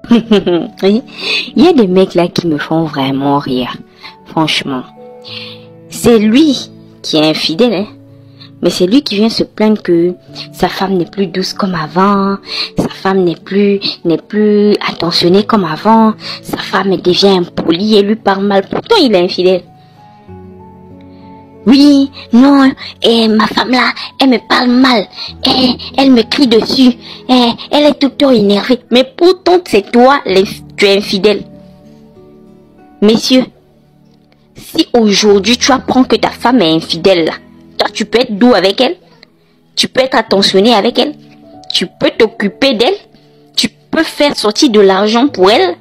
Oui. Il y a des mecs là qui me font vraiment rire. Franchement. C'est lui qui est infidèle, hein. Mais c'est lui qui vient se plaindre que sa femme n'est plus douce comme avant, sa femme n'est plus attentionnée comme avant, sa femme devient impolie et lui parle mal. Pourtant, il est infidèle. Oui, non, ma femme là, elle me parle mal, elle me crie dessus, elle est tout le temps énervée. Mais pourtant, c'est toi, tu es infidèle. Messieurs, si aujourd'hui tu apprends que ta femme est infidèle là, toi tu peux être doux avec elle, tu peux être attentionné avec elle, tu peux t'occuper d'elle, tu peux faire sortir de l'argent pour elle.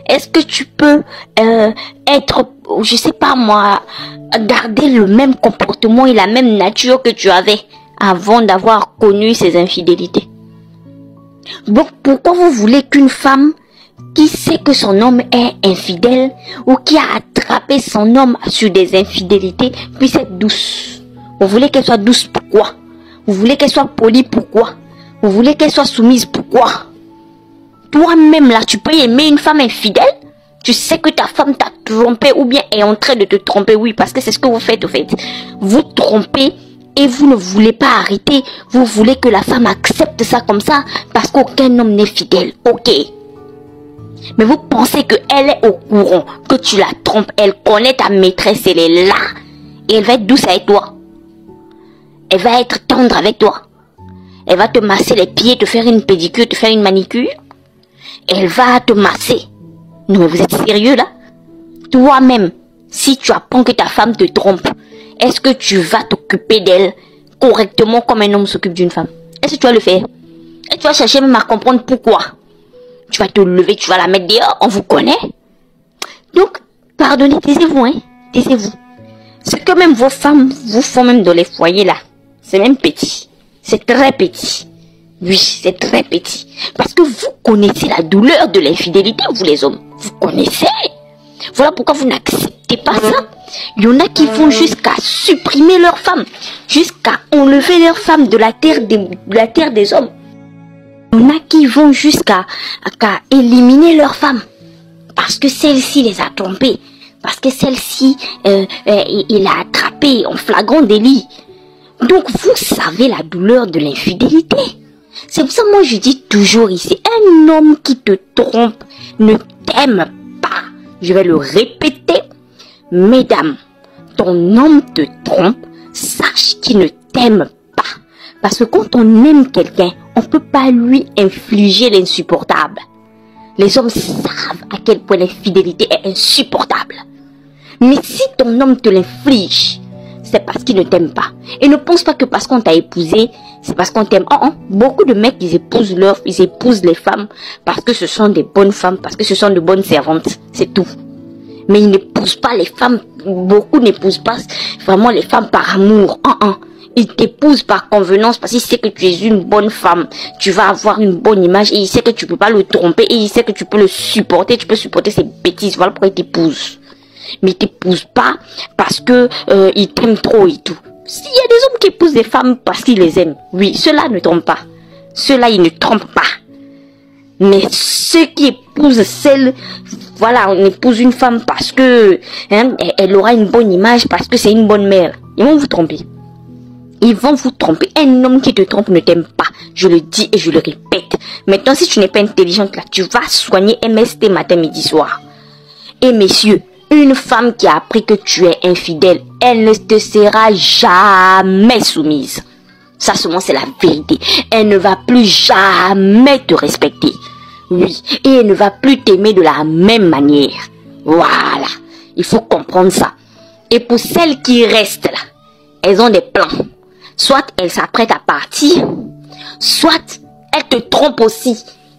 Est-ce que tu peux être, je sais pas moi, garder le même comportement et la même nature que tu avais avant d'avoir connu ces infidélités? Donc pourquoi vous voulez qu'une femme qui sait que son homme est infidèle ou qui a attrapé son homme sur des infidélités puisse être douce? Vous voulez qu'elle soit douce, pourquoi? Vous voulez qu'elle soit polie, pourquoi? Vous voulez qu'elle soit soumise, pourquoi? Toi-même là, tu peux aimer une femme infidèle? Tu sais que ta femme t'a trompé ou bien est en train de te tromper, oui, parce que c'est ce que vous faites au fait. Vous trompez et vous ne voulez pas arrêter. Vous voulez que la femme accepte ça comme ça parce qu'aucun homme n'est fidèle, ok? Mais vous pensez qu'elle est au courant, que tu la trompes, elle connaît ta maîtresse, elle est là. Et elle va être douce avec toi. Elle va être tendre avec toi. Elle va te masser les pieds, te faire une pédicure, te faire une manicure. Elle va te masser. Non mais vous êtes sérieux là? Toi-même, si tu apprends que ta femme te trompe, est-ce que tu vas t'occuper d'elle correctement comme un homme s'occupe d'une femme? Est-ce que tu vas le faire? Et tu vas chercher même à comprendre pourquoi? Tu vas te lever, tu vas la mettre dehors, on vous connaît. Donc, pardonnez, taisez-vous, hein. Taisez-vous. Ce que même vos femmes vous font même dans les foyers là, c'est même petit. C'est très petit. Oui, c'est très petit. Parce que vous connaissez la douleur de l'infidélité, vous les hommes. Vous connaissez. Voilà pourquoi vous n'acceptez pas ça. Il y en a qui vont jusqu'à supprimer leurs femmes, jusqu'à enlever leurs femmes de la terre des hommes. Il y en a qui vont jusqu'à éliminer leurs femmes. Parce que celle-ci les a trompées. Parce que celle-ci, il l'a attrapée en flagrant délit. Donc vous savez la douleur de l'infidélité. C'est pour ça que moi je dis toujours ici, un homme qui te trompe ne t'aime pas. Je vais le répéter. Mesdames, ton homme te trompe, sache qu'il ne t'aime pas. Parce que quand on aime quelqu'un, on ne peut pas lui infliger l'insupportable. Les hommes savent à quel point l'infidélité est insupportable. Mais si ton homme te l'inflige, c'est parce qu'il ne t'aime pas. Et ne pense pas que parce qu'on t'a épousé, c'est parce qu'on t'aime. Oh, oh. Beaucoup de mecs, ils épousent les femmes parce que ce sont des bonnes femmes, parce que ce sont de bonnes servantes. C'est tout. Mais ils n'épousent pas les femmes. Beaucoup n'épousent pas vraiment les femmes par amour. Oh, oh. Ils t'épousent par convenance parce qu'il sait que tu es une bonne femme. Tu vas avoir une bonne image et il sait que tu peux pas le tromper et il sait que tu peux le supporter. Tu peux supporter ses bêtises. Voilà pourquoi il t'épouse. Mais il t'épouse pas parce que il t'aime trop et tout. S'il y a des hommes qui épousent des femmes parce qu'ils les aiment, oui, ceux-là ne trompent pas. Ceux-là, ils ne trompent pas. Mais ceux qui épousent voilà, on épouse une femme parce que elle aura une bonne image, parce que c'est une bonne mère. Ils vont vous tromper. Ils vont vous tromper. Un homme qui te trompe ne t'aime pas. Je le dis et je le répète. Maintenant, si tu n'es pas intelligente là, tu vas soigner MST matin, midi, soir. Et messieurs, une femme qui a appris que tu es infidèle, elle ne te sera jamais soumise. Ça seulement c'est la vérité. Elle ne va plus jamais te respecter. Oui, et elle ne va plus t'aimer de la même manière. Voilà, il faut comprendre ça. Et pour celles qui restent là, elles ont des plans. Soit elles s'apprêtent à partir, soit elles te trompent aussi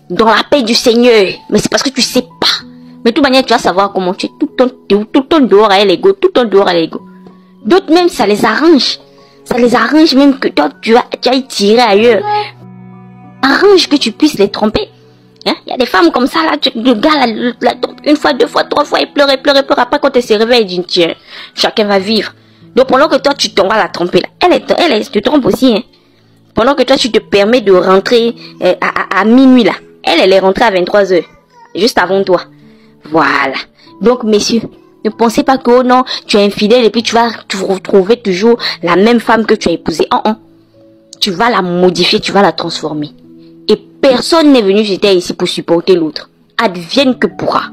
dans la paix du Seigneur. Mais c'est parce que tu sais pas. Mais de toute manière, tu vas savoir comment tu es tout le temps dehors à l'ego, tout le temps dehors à l'ego. D'autres même, ça les arrange. Ça les arrange même que toi, tu ailles tirer ailleurs. Arrange que tu puisses les tromper. Il y a des femmes comme ça, là, le gars la trompe une fois, deux fois, trois fois, il pleure. Après, quand elle se réveille, il dit, tiens, chacun va vivre. Donc, pendant que toi, tu t'en vas la tromper, là, elle te trompe aussi, hein. Pendant que toi, tu te permets de rentrer à minuit, là. Elle est rentrée à 23h. juste avant toi. Voilà. Donc, messieurs, ne pensez pas que, oh non, tu es infidèle et puis tu vas retrouver toujours la même femme que tu as épousée. Tu vas la modifier, tu vas la transformer. Et personne n'est venu sur terre ici pour supporter l'autre. Advienne que pourra.